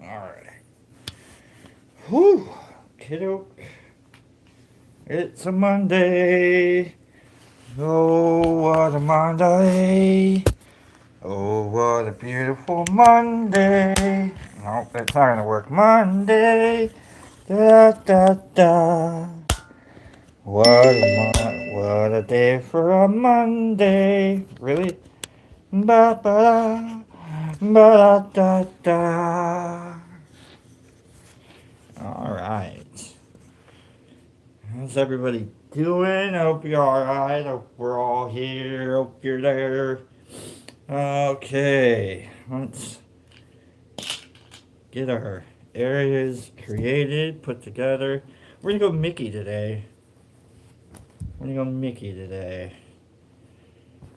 Alright. Whew. Kiddo. It's a Monday. Oh, what a Monday. Oh, what a beautiful Monday. Nope, that's not gonna work. Monday. Da da da. What a day for a Monday. Really? Ba ba da ba da da da. All right. How's everybody doing? I hope you're alright. Hope we're all here. Hope you're there. Okay, let's get our areas created, put together. We're gonna go Mickey today. We're gonna go Mickey today.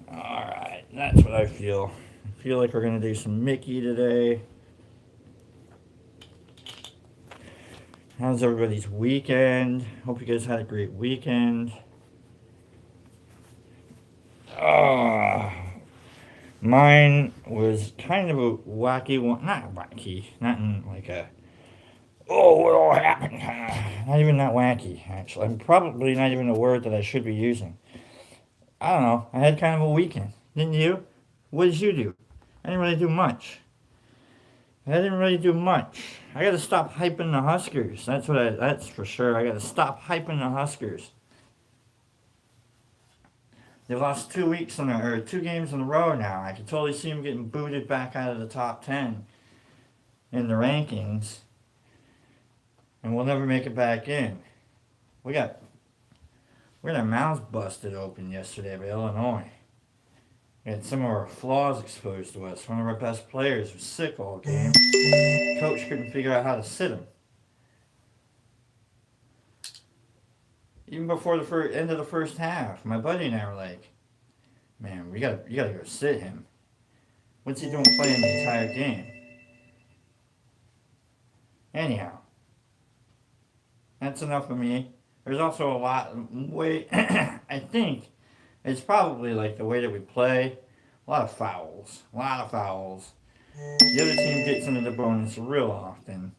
Alright, that's what I feel. I feel like we're gonna do some Mickey today. How's everybody's weekend? Hope you guys had a great weekend. Ah, mine was kind of a wacky one. Not wacky. Not in like a, oh, what all happened? Not even that wacky, actually. I'm probably not even a word that I should be using. I don't know. I had kind of a weekend. Didn't you? What did you do? I didn't really do much. I didn't really do much. I gotta stop hyping the Huskers. That's for sure. I gotta stop hyping the Huskers. They've lost 2 weeks in a, or 2 games in a row now. I can totally see them getting booted back out of the top 10 in the rankings, and we'll never make it back in. We got we got our mouths busted open yesterday by Illinois. We had some of our flaws exposed to us. One of our best players was sick all game. Coach couldn't figure out how to sit him. Even before the end of the first half, my buddy and I were like, "Man, you gotta go sit him. What's he doing playing the entire game?" Anyhow, that's enough of me. There's also a lot way. I think it's probably like the way that we play. A lot of fouls. A lot of fouls. The other team gets into the bonus real often.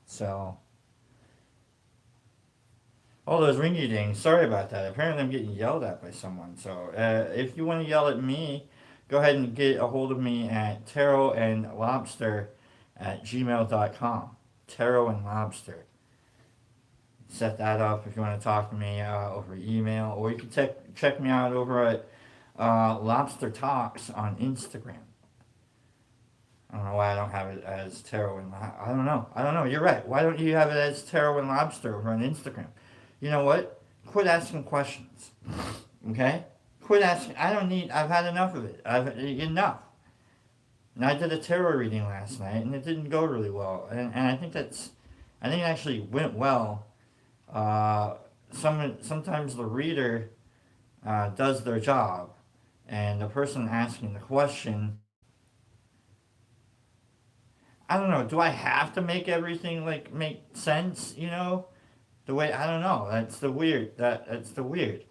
So all those ringy dings. Sorry about that. Apparently, I'm getting yelled at by someone. So if you want to yell at me, go ahead and get a hold of me at taroandlobster at gmail.com. Taro and Lobster. Set that up if you want to talk to me over email, or you can check me out over at Lobster Talks on Instagram. I don't know why I don't have it as Taro and I don't know. I don't know. You're right. Why don't you have it as Taro and Lobster over on Instagram? You know what? Quit asking questions. Okay? Quit asking. I don't need. I've had enough of it. I've enough. And I did a tarot reading last night, and it didn't go really well. And I think that's. I think it actually went well. Uh, sometimes the reader does their job, and the person asking the question, I don't know. Do I have to make everything like make sense? The way I don't know. That's the weird.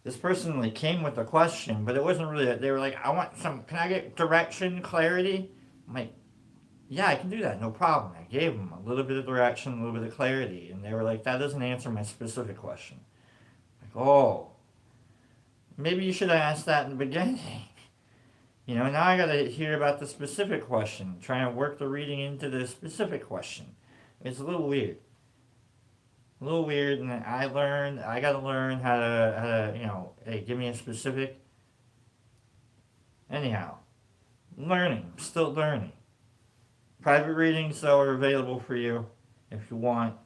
This person like came with a question, but it wasn't really. They were like, I want some. Can I get direction, clarity? I'm like, yeah, I can do that. No problem. I gave them a little bit of direction, a little bit of clarity, and they were like, that doesn't answer my specific question. Like, oh, maybe you should have asked that in the beginning. Now I gotta hear about the specific question, trying to work the reading into the specific question. It's a little weird. A little weird, and I gotta learn how to, hey, give me a specific. Anyhow, learning, still learning. Private readings, though, are available for you if you want.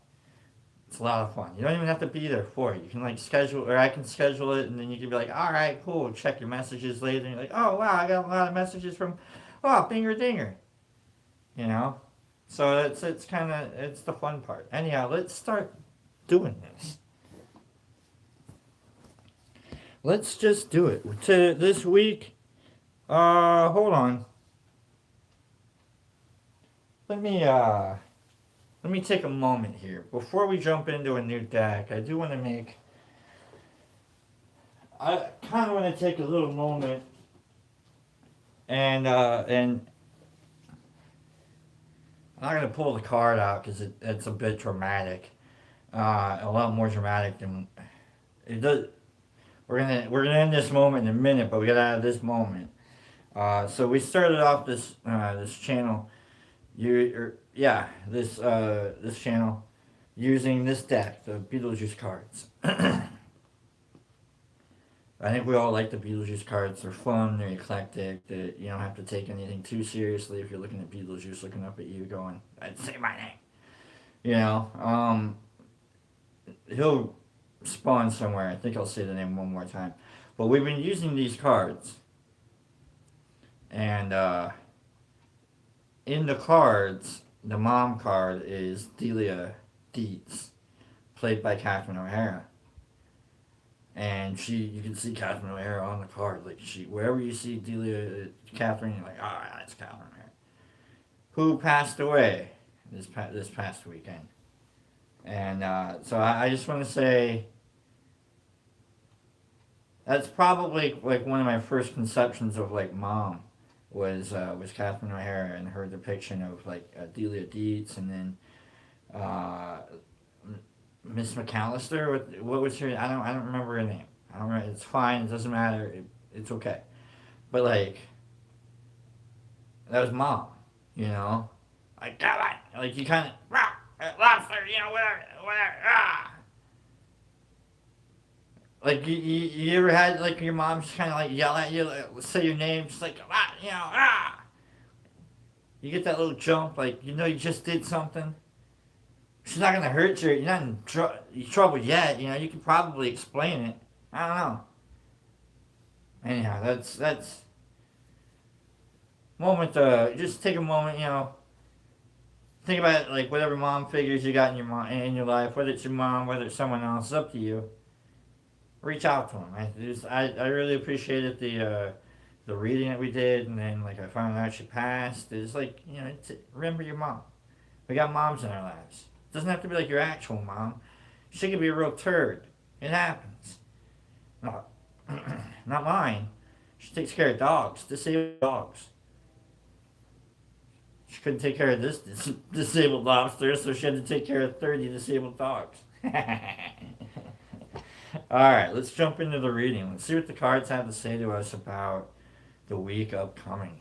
It's a lot of fun. You don't even have to be there for it. You can like schedule, or I can schedule it, and then you can be like, all right, cool. Check your messages later, and you're like, oh wow, I got a lot of messages from, oh, Binger Dinger. You know, so it's kind of it's the fun part. Anyhow, let's start doing this. Let's just do it. To this week, hold on. Let me take a moment here before we jump into a new deck. I do want to make. I kind of want to take a little moment and I'm not gonna pull the card out because it's a bit dramatic. A lot more dramatic than it does. We're gonna end this moment in a minute, but we gotta have this moment. So we started off this channel. This channel using this deck, the Beetlejuice cards. I think we all like the Beetlejuice cards. They're fun. They're eclectic. You don't have to take anything too seriously if you're looking at Beetlejuice looking up at you, going, "I'd say my name." You know, he'll spawn somewhere. I think I'll say the name one more time. But we've been using these cards, and in the cards, the mom card is Delia Dietz, played by Catherine O'Hara. And you can see Catherine O'Hara on the card. Like wherever you see Delia, Catherine, you're like, oh, that's Catherine O'Hara, who passed away this past weekend. And so I just want to say that's probably like one of my first conceptions of like mom was Catherine O'Hara and her depiction of like Delia Dietz, and then uh, Miss McAllister. What was her? I don't remember her name. I don't remember. It's fine. It doesn't matter. It's okay. But like that was mom. You know, like come on. Like you kind of lobster. You know whatever. Like you ever had like your mom just kind of like yell at you, like, say your name, just like you know You get that little jump, like you know you just did something. She's not gonna hurt you. You're not in trouble yet. You know you can probably explain it. I don't know. Anyhow, that's moment. Just take a moment. You know, think about like whatever mom figures you got in your life, whether it's your mom, whether it's someone else. It's up to you. Reach out to them. I really appreciated the reading that we did, and then like I found out she passed. It's like remember your mom. We got moms in our lives. It doesn't have to be like your actual mom. She could be a real turd. It happens. Not, not mine. She takes care of dogs, disabled dogs. She couldn't take care of this disabled lobster, so she had to take care of 30 disabled dogs. Alright, let's jump into the reading. Let's see what the cards have to say to us about the week upcoming.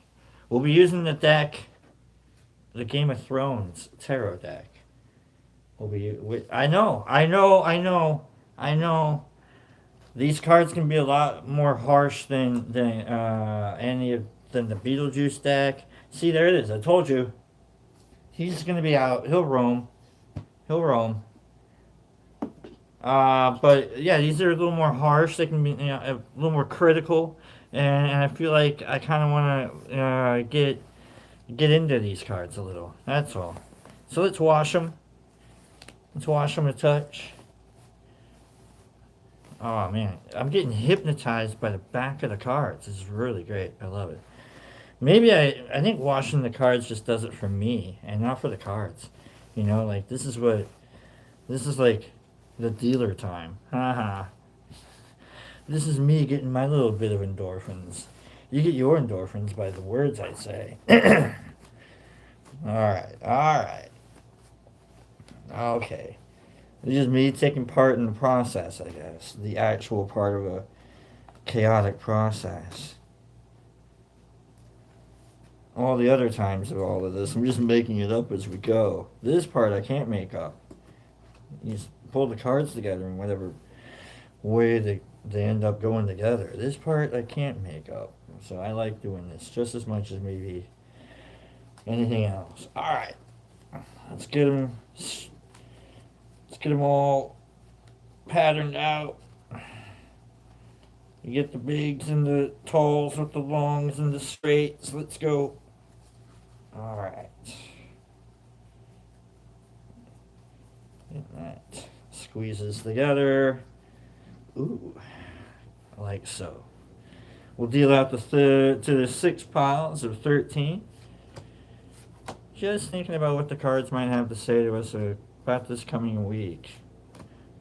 We'll be using the deck, the Game of Thrones tarot deck. I know. These cards can be a lot more harsh than the Beetlejuice deck. See, there it is. I told you. He's gonna be out. He'll roam. But yeah, these are a little more harsh. They can be a little more critical, and I feel like I kind of want to get into these cards a little. That's all. So let's wash them. Let's wash them a touch. Oh man, I'm getting hypnotized by the back of the cards. This is really great. I love it. Maybe I think washing the cards just does it for me and not for the cards. Like this is like the dealer time. Haha. This is me getting my little bit of endorphins. You get your endorphins by the words I say. Alright. Okay. It's just me taking part in the process, I guess. The actual part of a chaotic process. All the other times of all of this, I'm just making it up as we go. This part I can't make up. You just pull the cards together in whatever way they end up going together. This part I can't make up. So I like doing this just as much as maybe anything else. Alright. Let's get them all patterned out. You get the bigs and the talls with the longs and the straights. Let's go. Alright. Get that squeezes together. Ooh. Like so. We'll deal out to the 6 piles of 13. Just thinking about what the cards might have to say to us about this coming week.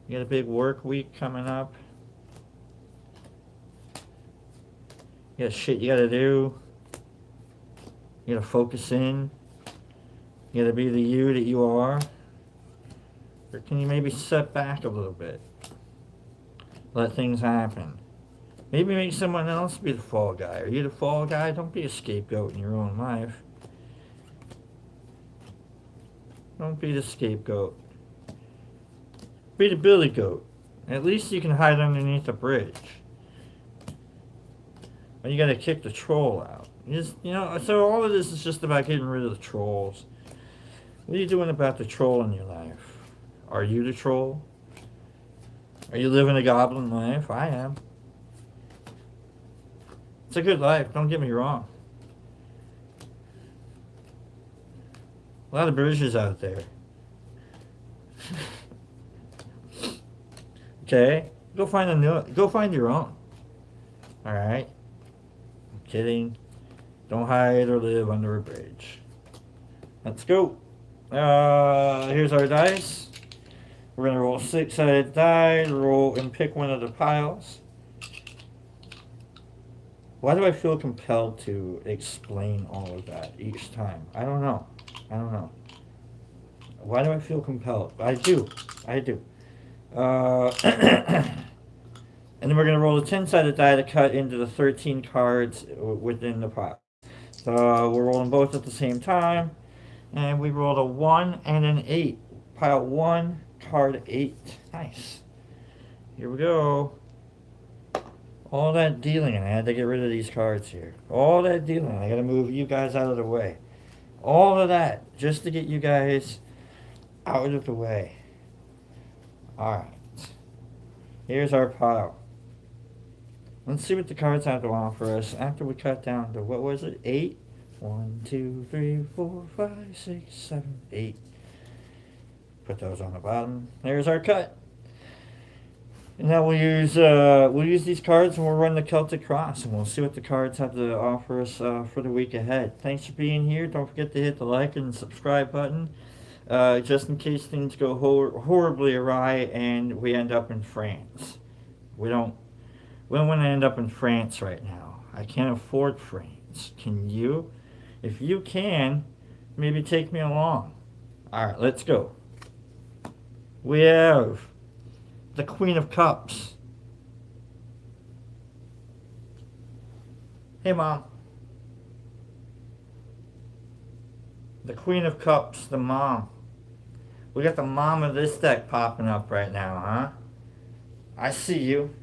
You got a big work week coming up. You got shit you gotta do. You gotta focus in. You gotta be the you that you are? Or can you maybe step back a little bit? Let things happen. Maybe make someone else be the fall guy. Are you the fall guy? Don't be a scapegoat in your own life. Don't be the scapegoat. Be the billy goat. At least you can hide underneath a bridge. Or you gotta kick the troll out. So all of this is just about getting rid of the trolls. What are you doing about the troll in your life? Are you the troll? Are you living a goblin life? I am. It's a good life, don't get me wrong. A lot of bridges out there. Okay? Go find your own. Alright? I'm kidding. Don't hide or live under a bridge. Let's go. Here's our dice. We're gonna roll 6-sided die, roll and pick one of the piles. Why do I feel compelled to explain all of that each time? I don't know. Why do I feel compelled? I do. And then we're going to roll a 10-sided die to cut into the 13 cards within the pile. So we're rolling both at the same time. And we rolled a 1 and an 8. Pile 1, card 8. Nice. Here we go. All that dealing, and I had to get rid of these cards here. All that dealing, I gotta move you guys out of the way. All of that, just to get you guys out of the way. Alright. Here's our pile. Let's see what the cards have to offer us after we cut down to, what was it, 8? 1, 2, 3, 4, 5, 6, 7, 8. Put those on the bottom. There's our cut. And now we'll use these cards and we'll run the Celtic Cross and we'll see what the cards have to offer us for the week ahead. Thanks for being here. Don't forget to hit the like and subscribe button, just in case things go horribly awry and we end up in France. We don't want to end up in France right now. I can't afford France. Can you? If you can, maybe take me along. All right, let's go. We have the Queen of Cups. Hey, Mom. The Queen of Cups, the mom. We got the mom of this deck popping up right now, huh? I see you.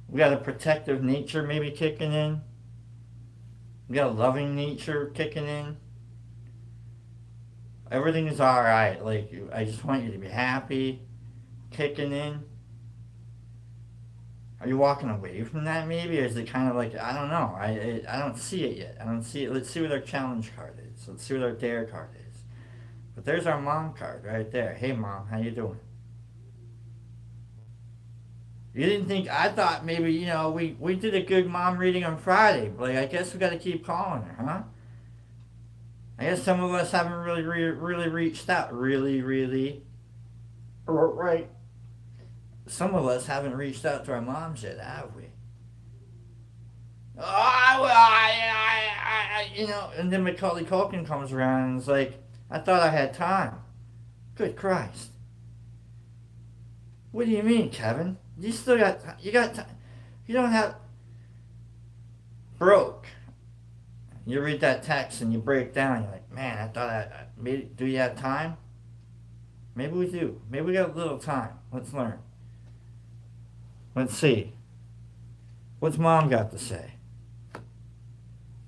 We got a protective nature maybe kicking in. We got a loving nature kicking in. Everything is alright. Like, I just want you to be happy. Kicking in. Are you walking away from that maybe? Or is it kind of like, I don't know. I don't see it yet. I don't see it. Let's see what our challenge card is. Let's see what our dare card is. But there's our mom card right there. Hey, Mom. How you doing? You didn't think, I thought maybe, we did a good mom reading on Friday. But I guess we got to keep calling her, huh? I guess some of us haven't really reached out. Really. Right. Some of us haven't reached out to our moms yet, have we? And then Macaulay Culkin comes around and is like, I thought I had time. Good Christ. What do you mean, Kevin? You got time. You don't have... Broke. You read that text and you break down. You're like, man, I thought do you have time? Maybe we do. Maybe we got a little time. Let's learn. Let's see. What's Mom got to say?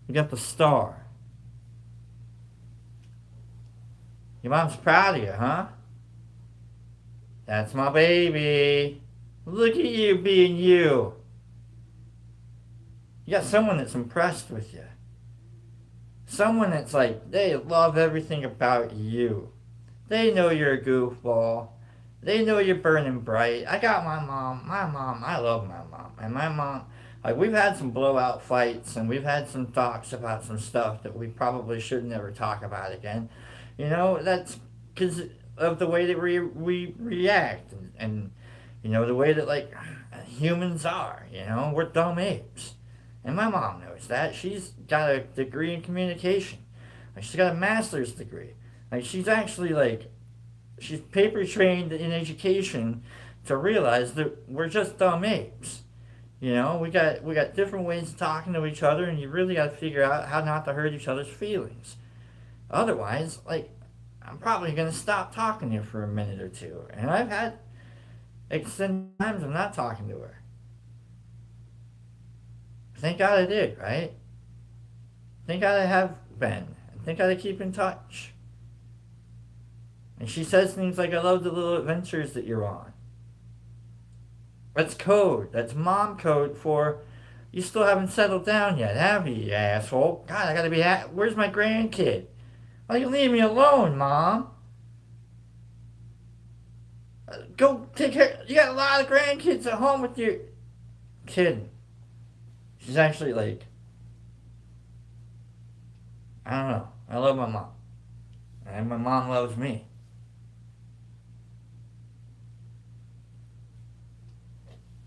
We got the star. Your mom's proud of you, huh? That's my baby. Look at you being you. You got someone that's impressed with you. Someone that's like, they love everything about you. They know you're a goofball. They know you're burning bright. I got my mom. I love my mom. And my mom, like, we've had some blowout fights and we've had some talks about some stuff that we probably should never talk about again. That's because of the way that we react. And The way that like humans are. We're dumb apes, and my mom knows that. She's got a degree in communication. Like she's got a master's degree. Like she's paper trained in education to realize that we're just dumb apes. We got different ways of talking to each other, and you really got to figure out how not to hurt each other's feelings. Otherwise, like, I'm probably gonna stop talking to you for a minute or two. And I've had extended times of not talking to her. Thank God I did, right? Thank God I have been. And thank God I keep in touch. And she says things like, I love the little adventures that you're on. That's code. That's mom code for you still haven't settled down yet, have you, you asshole? God, I gotta be. Where's my grandkid? Why you leave me alone, Mom? Go take care. You got a lot of grandkids at home with your kid. She's actually like, I don't know. I love my mom. And my mom loves me.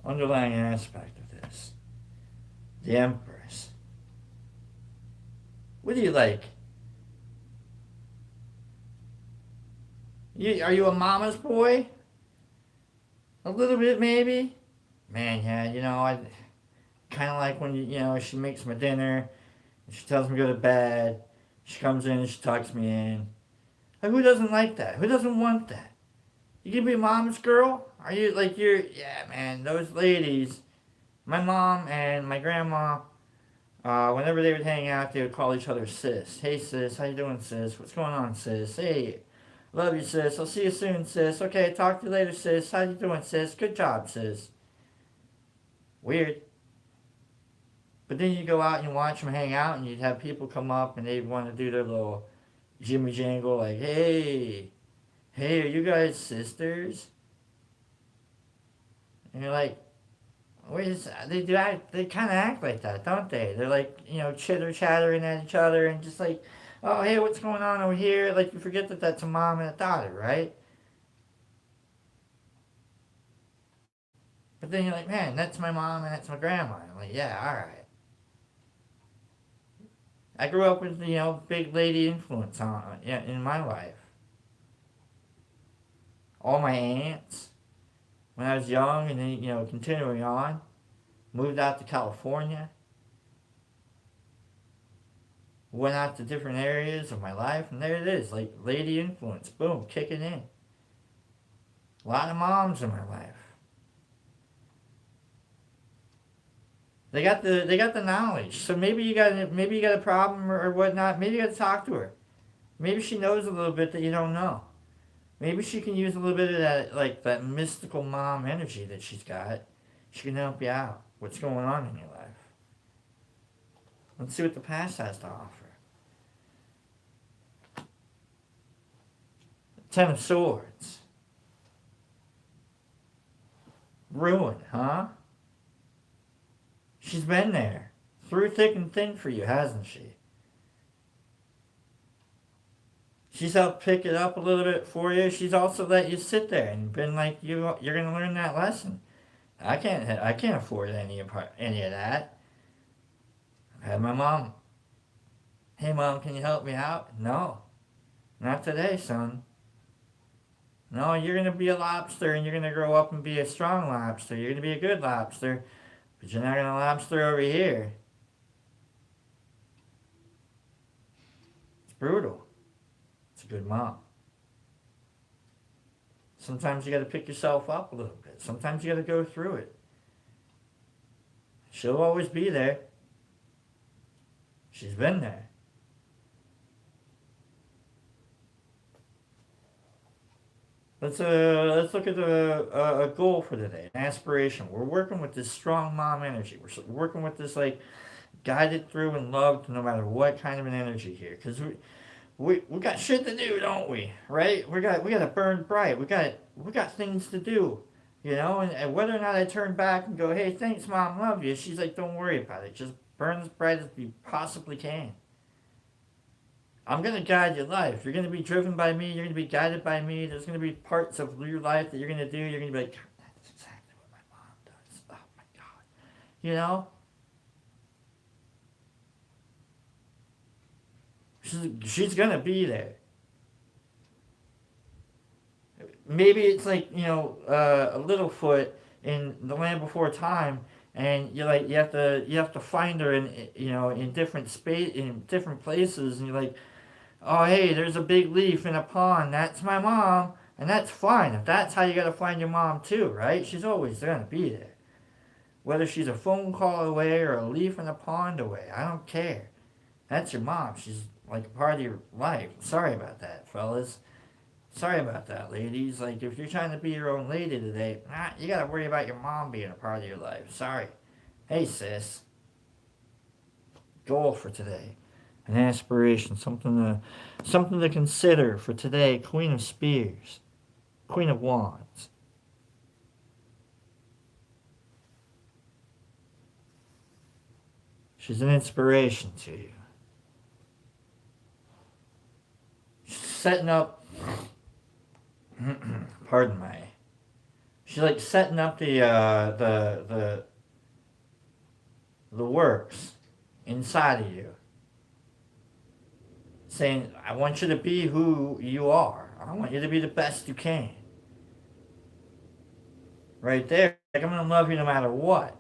Underlying aspect of this. The Empress. What do you like? Are you a mama's boy? A little bit, maybe? Man, yeah, I kind of like when, she makes my dinner. And she tells me to go to bed. She comes in and she tucks me in. Like, who doesn't like that? Who doesn't want that? You gonna be a mama's girl? Are you, like, yeah, man, those ladies. My mom and my grandma, whenever they would hang out, they would call each other sis. Hey, sis, how you doing, sis? What's going on, sis? Hey, love you, sis. I'll see you soon, sis. Okay, talk to you later, sis. How you doing, sis? Good job, sis. Weird. But then you go out and you watch them hang out, and you'd have people come up and they'd want to do their little jimmy jangle, like, hey, are you guys sisters? And you're like, they kind of act like that, don't they? They're like, chitter chattering at each other and just like, oh, hey, what's going on over here? Like, you forget that that's a mom and a daughter, right? But then you're like, man, that's my mom and that's my grandma. I'm like, yeah, all right. I grew up with, big lady influence in my life. All my aunts, when I was young, and then, continuing on, moved out to California, went out to different areas of my life, and there it is, like lady influence, boom, kicking in. A lot of moms in my life. They got the knowledge. So maybe you got a problem or whatnot. Maybe you got to talk to her. Maybe she knows a little bit that you don't know. Maybe she can use a little bit of that, like that mystical mom energy that she's got. She can help you out. What's going on in your life? Let's see what the past has to offer. Ten of Swords. Ruin, huh? She's been there. Through thick and thin for you, hasn't she? She's helped pick it up a little bit for you. She's also let you sit there and been like, you're gonna learn that lesson. I can't afford any of that. I had my mom. Hey, Mom, can you help me out? No, not today, son. No, you're gonna be a lobster, and you're gonna grow up and be a strong lobster. You're gonna be a good lobster, but you're not gonna lobster over here. It's brutal. It's a good mom. Sometimes you gotta pick yourself up a little bit. Sometimes you gotta go through it. She'll always be there. She's been there. Let's look at a goal for today, an aspiration. We're working with this strong mom energy. We're working with this like guided through and loved no matter what kind of an energy here, because we got shit to do, don't we? Right? We got to burn bright. We got things to do, And whether or not I turn back and go, hey, thanks, Mom, love you. She's like, don't worry about it. Just burn as bright as you possibly can. I'm going to guide your life. You're going to be driven by me. You're going to be guided by me. There's going to be parts of your life that you're going to do. You're going to be like, You know, she's gonna be there. Maybe it's like a Littlefoot in the Land Before Time, and you have to find her in in different space in different places, and you're like, oh hey, there's a big leaf in a pond. That's my mom, and that's fine if that's how you gotta find your mom too, right? She's always gonna be there, whether she's a phone call away or a leaf in a pond away. I don't care. That's your mom. She's like a part of your life. Sorry about that, fellas. Sorry about that, ladies. Like, if you're trying to be your own lady today, you gotta worry about your mom being a part of your life. Sorry. Hey, sis. Goal for today. An aspiration. Something to consider for today. Queen of Spears. Queen of Wands. She's an inspiration to you. She's setting up. Pardon my. She's like setting up the works inside of you, saying, I want you to be who you are. I want you to be the best you can. Right there. Like, I'm going to love you no matter what.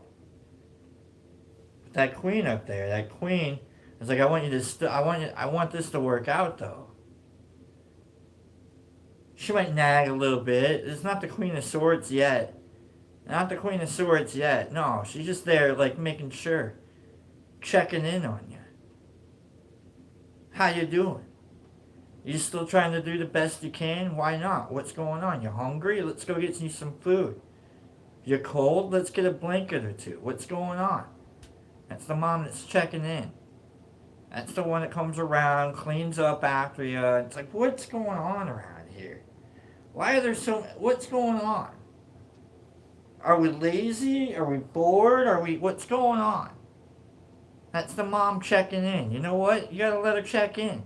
But that queen up there, that queen, is like, I want you to, I want this to work out, though. She might nag a little bit. It's not the Queen of Swords yet. Not the Queen of Swords yet. No, she's just there, like, making sure. Checking in on you. How you doing? You still trying to do the best you can? Why not? What's going on? You hungry? Let's go get you some food. You're cold? Let's get a blanket or two. What's going on? That's the mom that's checking in. That's the one that comes around, cleans up after you. It's like, what's going on around here? Why are there so... What's going on? Are we lazy? Are we bored? What's going on? That's the mom checking in. You know what? You gotta let her check in.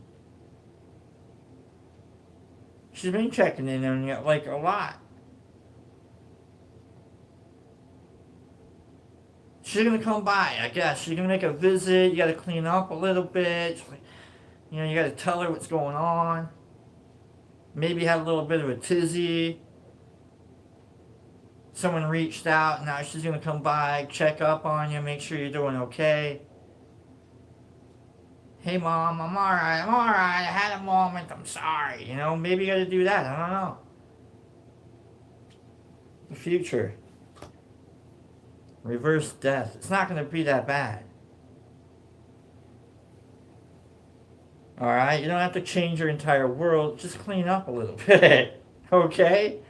She's been checking in on you, like, a lot. She's gonna come by, I guess. She's gonna make a visit. You gotta clean up a little bit. You gotta tell her what's going on. Maybe have a little bit of a tizzy. Someone reached out. Now she's gonna come by, check up on you, make sure you're doing okay. Hey mom, I'm alright, I had a moment, I'm sorry. Maybe you gotta do that, I don't know. The future. Reverse death. It's not gonna be that bad. Alright? You don't have to change your entire world, just clean up a little bit. Okay?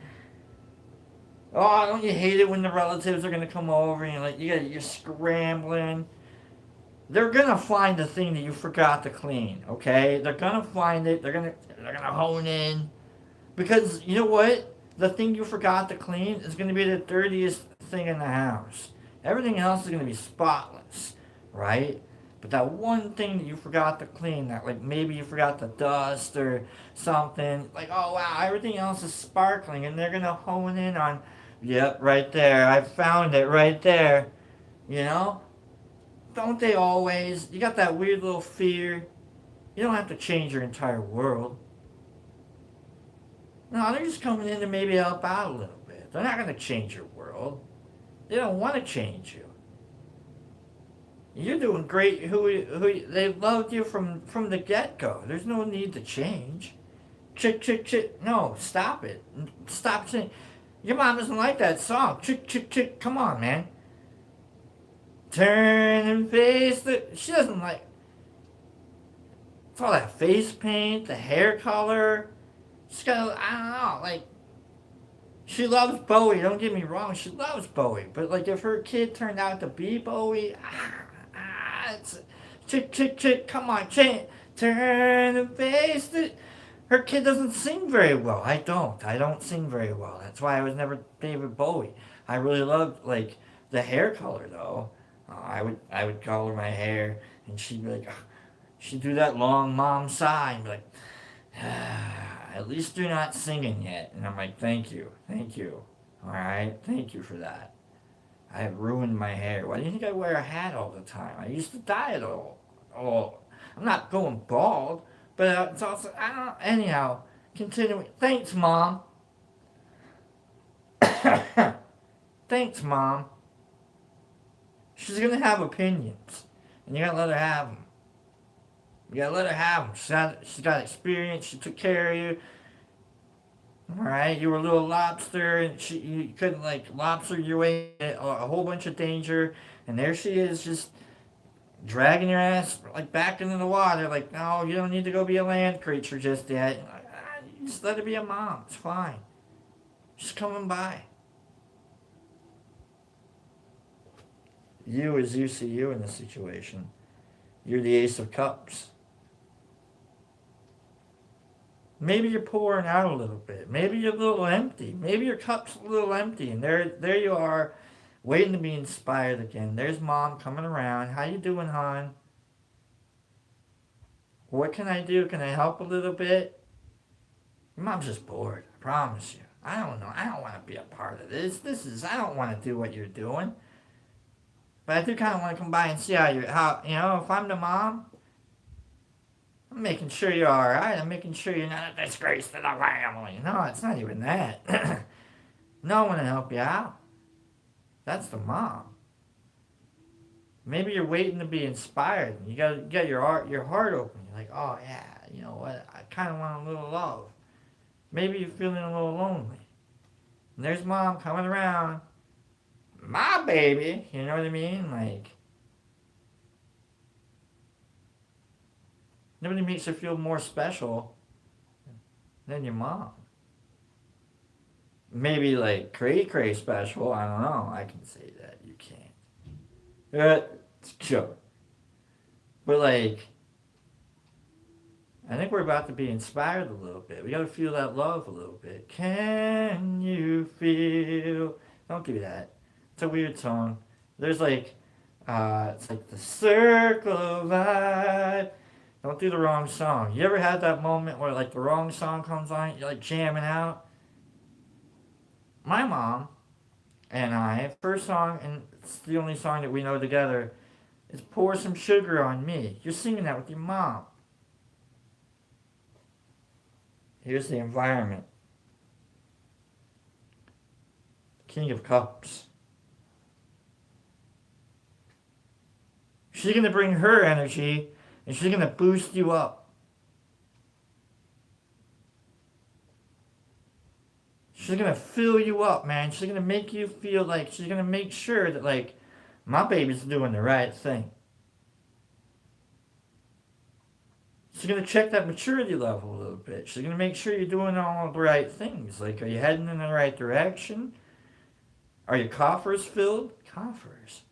Oh, don't you hate it when the relatives are gonna come over and you're scrambling? They're gonna find the thing that you forgot to clean, okay? They're gonna find it. They're gonna hone in, because you know what? The thing you forgot to clean is gonna be the dirtiest thing in the house. Everything else is gonna be spotless, right? But that one thing that you forgot to clean, that like maybe you forgot the dust or something, like, oh wow, everything else is sparkling, and they're gonna hone in on, yep, right there. I found it right there. You know? Don't they always? You got that weird little fear. You don't have to change your entire world. No, they're just coming in to maybe help out a little bit. They're not going to change your world. They don't want to change you. You're doing great. They loved you from the get go. There's no need to change. Chick chick chick. No, stop it. Stop saying. Your mom doesn't like that song. Chick chick chick. Come on, man. Turn and face the. She doesn't like. It's all that face paint, the hair color. She's got. I don't know. Like. She loves Bowie. Don't get me wrong. She loves Bowie. But like, if her kid turned out to be Bowie, it's chick chick chick. Come on, chick. Turn and face the. Her kid doesn't sing very well. I don't sing very well. That's why I was never David Bowie. I really loved like the hair color though. I would color my hair, and she'd be like, she'd do that long mom sigh and be like, at least you're not singing yet. And I'm like, thank you, all right, thank you for that. I have ruined my hair. Why do you think I wear a hat all the time? I used to dye it all. Oh, I'm not going bald, but it's also, I don't know. Anyhow, continuing. Thanks, Mom. Thanks, Mom. She's gonna have opinions, and you gotta let her have them. You gotta let her have them. She's got experience. She took care of you. All right, you were a little lobster, and you couldn't like lobster your way a whole bunch of danger, and there she is, just dragging your ass like back into the water. Like, no, you don't need to go be a land creature just yet. You just let her be a mom. It's fine. She's coming by. You, as you see you in this situation, you're the Ace of Cups. Maybe you're pouring out a little bit. Maybe you're a little empty. Maybe your cup's a little empty, and there you are, waiting to be inspired again. There's Mom coming around. How you doing, hon? What can I do? Can I help a little bit? Your mom's just bored. I promise you. I don't know. I don't want to be a part of this. I don't want to do what you're doing. But I do kind of want to come by and see if I'm the mom, I'm making sure you're alright. I'm making sure you're not a disgrace to the family. No, it's not even that. No, I want to help you out. That's the mom. Maybe you're waiting to be inspired. You got your heart open. You're like, oh yeah, you know what? I kind of want a little love. Maybe you're feeling a little lonely. And there's Mom coming around. My baby. You know what I mean? Like, nobody makes her feel more special than your mom. Maybe like cray special. I don't know. I can say that. You can't. It's a joke. But like, I think we're about to be inspired a little bit. We gotta feel that love a little bit. Can you feel? Don't do that. It's a weird song. There's like, it's like the circle vibe. Don't do the wrong song. You ever had that moment where like the wrong song comes on, you're like jamming out? My mom and I, first song, and it's the only song that we know together, is Pour Some Sugar on Me. You're singing that with your mom. Here's the environment. King of Cups. She's going to bring her energy, and she's going to boost you up. She's going to fill you up, man. She's going to make you feel like, she's going to make sure that, like, my baby's doing the right thing. She's going to check that maturity level a little bit. She's going to make sure you're doing all the right things. Like, are you heading in the right direction? Are your coffers filled? Coffers.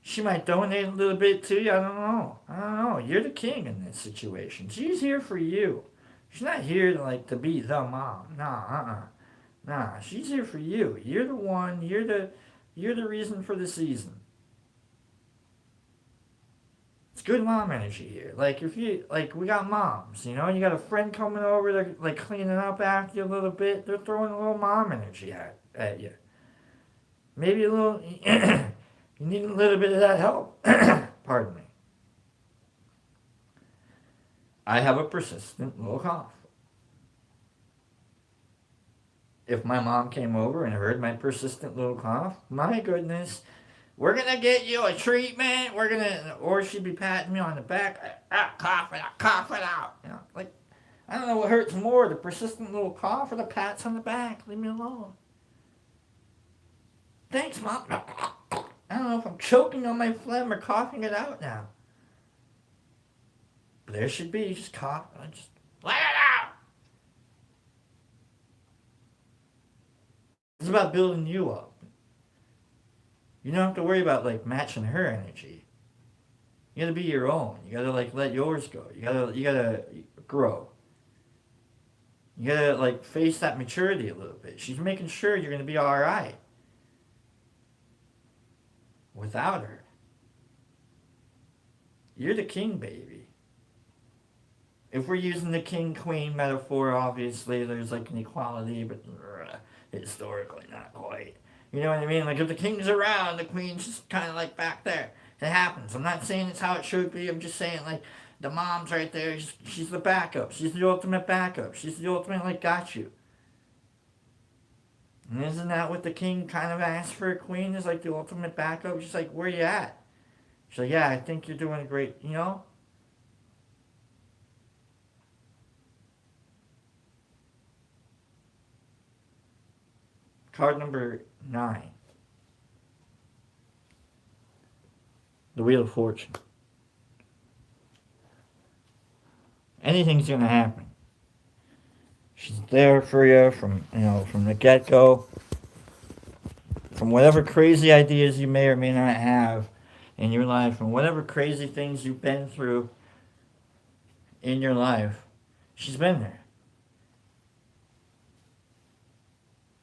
She might donate a little bit to you. I don't know. You're the king in this situation. She's here for you. She's not here to be the mom. Nah, she's here for you. You're the one. You're the reason for the season. It's good mom energy here. Like, if you, like, we got moms, you got a friend coming over, they're like cleaning up after you a little bit, they're throwing a little mom energy at you. Maybe a little, you need a little bit of that help. Pardon me. I have a persistent little cough. If my mom came over and heard my persistent little cough, my goodness, we're gonna get you a treatment. Or she'd be patting me on the back. Cough it out. Like, I don't know what hurts more, the persistent little cough or the pats on the back. Leave me alone. Thanks, Mom. I don't know if I'm choking on my phlegm or coughing it out now. But there should be, just cough. Just let it out. It's about building you up. You don't have to worry about like matching her energy. You gotta be your own. You gotta like let yours go. You gotta grow. You gotta like face that maturity a little bit. She's making sure you're gonna be alright. Without her. You're the king, baby. if we're using the king queen metaphor, obviously there's like an equality, but historically not quite. You know what I mean? Like if the king's around, the queen's just kind of like back there. It happens. I'm not saying it's how it should be. I'm just saying like the mom's right there. She's the backup. She's the ultimate backup. She's the ultimate like got you. And isn't that what the king kind of asked for a queen? Is like the ultimate backup. She's like, where you at? She's like, yeah, I think you're doing great. You know. Card number 9. The Wheel of Fortune. Anything's gonna happen. She's there for you from the get go. From whatever crazy ideas you may or may not have in your life, from whatever crazy things you've been through in your life, she's been there.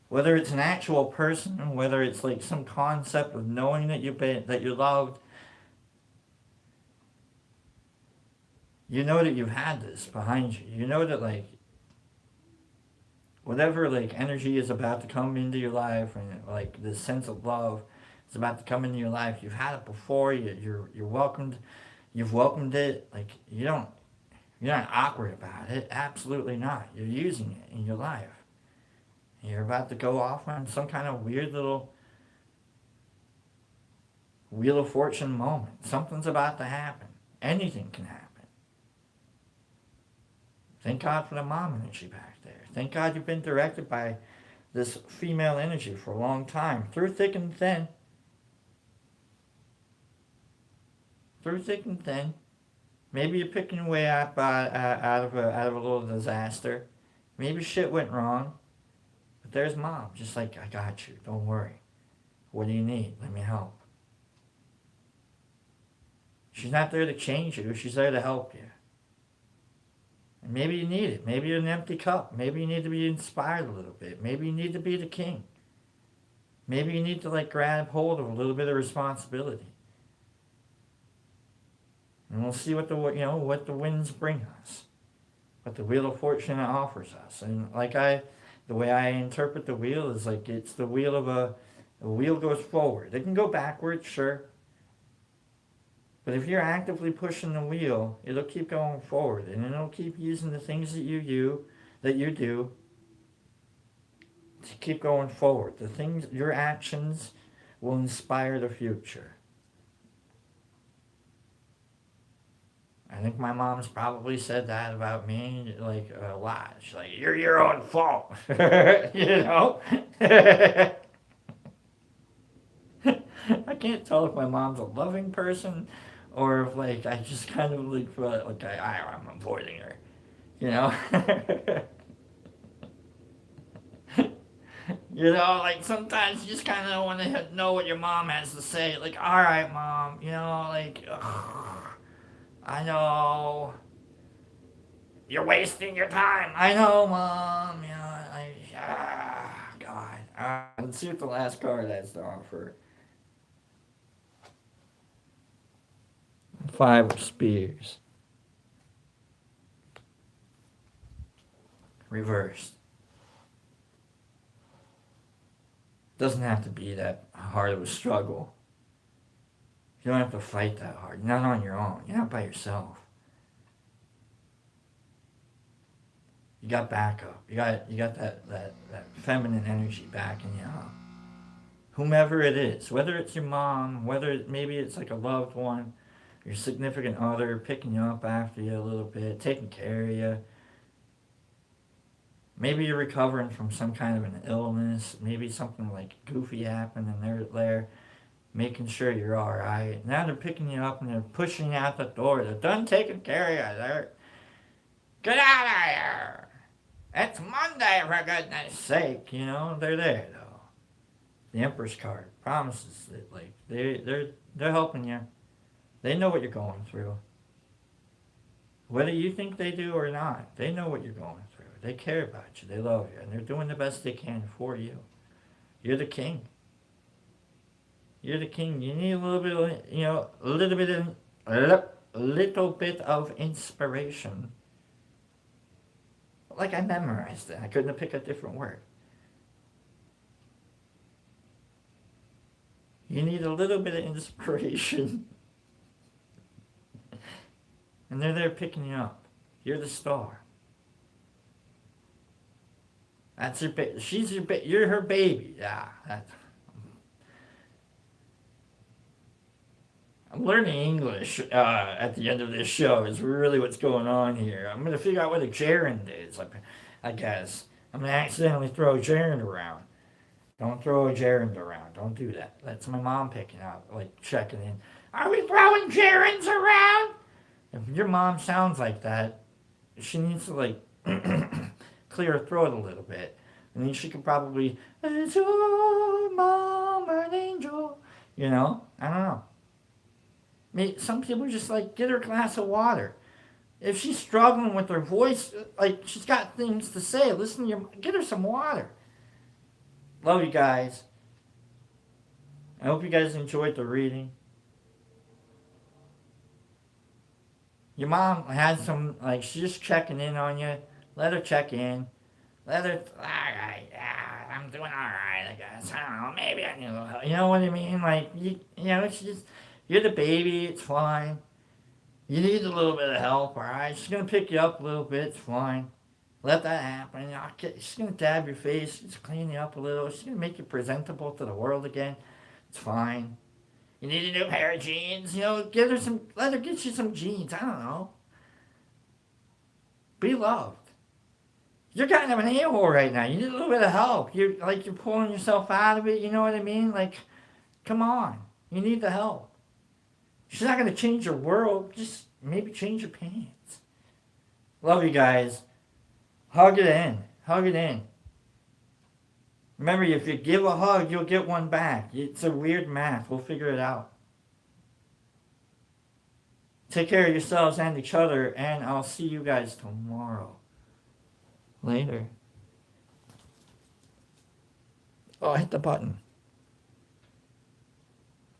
Whether it's an actual person, whether it's like some concept of knowing that you're loved, you know that you've had this behind you. You know that like whatever like energy is about to come into your life and like this sense of love is about to come into your life. You've had it before. You're welcomed. You've welcomed it. Like you're not awkward about it. Absolutely not. You're using it in your life. You're about to go off on some kind of weird little Wheel of Fortune moment. Something's about to happen. Anything can happen. Thank God for the mom energy back there. Thank God you've been directed by this female energy for a long time. Through thick and thin. Through thick and thin. Maybe you're picking your way out of a little disaster. Maybe shit went wrong. But there's mom. Just like, I got you. Don't worry. What do you need? Let me help. She's not there to change you. She's there to help you. And maybe you need it. Maybe you're an empty cup. Maybe you need to be inspired a little bit. Maybe you need to be the king. Maybe you need to like grab hold of a little bit of responsibility. And we'll see what the winds bring us. What the Wheel of Fortune offers us. And the way I interpret the wheel is like it's the wheel of a wheel goes forward. It can go backwards, sure. But if you're actively pushing the wheel, it'll keep going forward, and it'll keep using the things that you do to keep going forward. The things, your actions will inspire the future. I think my mom's probably said that about me like a lot. She's like, "You're your own fault," you know. I can't tell if my mom's a loving person or if like I just kind of like feel like I'm avoiding her, you know. You know, like sometimes you just kind of want to know what your mom has to say. Like, all right, mom, you know, like, ugh, I know you're wasting your time. I know, mom. You know, God. Let's see what the last card has to offer. 5 of Spears. Reversed. Doesn't have to be that hard of a struggle. You don't have to fight that hard. You're not on your own. You're not by yourself. You got backup. You got that feminine energy backing you up. Whomever it is, whether it's your mom, maybe it's like a loved one, your significant other picking you up after you a little bit, taking care of you. Maybe you're recovering from some kind of an illness. Maybe something like goofy happened and they're there making sure you're alright. Now they're picking you up and they're pushing you out the door. They're done taking care of you. Get out of here! It's Monday, for goodness sake. You know, they're there though. The Empress card promises that like they're helping you. They know what you're going through. Whether you think they do or not, they know what you're going through. They care about you. They love you. And they're doing the best they can for you. You're the king. You're the king. You need a little bit of, a little bit of inspiration. like I memorized it. I couldn't have picked a different word. You need a little bit of inspiration. And they're there picking you up. You're the star. That's your she's your you're her baby. Yeah. I'm learning English at the end of this show is really what's going on here. I'm going to figure out what a gerund is, I guess. I'm going to accidentally throw a gerund around. Don't throw a gerund around. Don't do that. That's my mom picking up, like checking in. Are we throwing gerunds around? If your mom sounds like that, she needs to like clear her throat a little bit. And then she could probably, is your mom an angel? You know? I don't know. Some people just like get her a glass of water. If she's struggling with her voice, like she's got things to say, listen to get her some water. Love you guys. I hope you guys enjoyed the reading. Your mom had some, like, she's just checking in on you. Let her check in. Let her, alright, yeah, I'm doing alright, I guess. I don't know, maybe I need a little help. You know what I mean? Like, you know, it's just, you're the baby, it's fine. You need a little bit of help, alright? She's going to pick you up a little bit, it's fine. Let that happen. She's going to dab your face, just clean you up a little. She's going to make you presentable to the world again. It's fine. You need a new pair of jeans, you know, let her get you some jeans, I don't know. Be loved. You're kind of an a-hole right now. You need a little bit of help. You're pulling yourself out of it, you know what I mean? Like, come on. You need the help. She's not going to change your world, just maybe change your pants. Love you guys. Hug it in. Hug it in. Remember, if you give a hug, you'll get one back. It's a weird math. We'll figure it out. Take care of yourselves and each other, and I'll see you guys tomorrow. Later. Oh, I hit the button.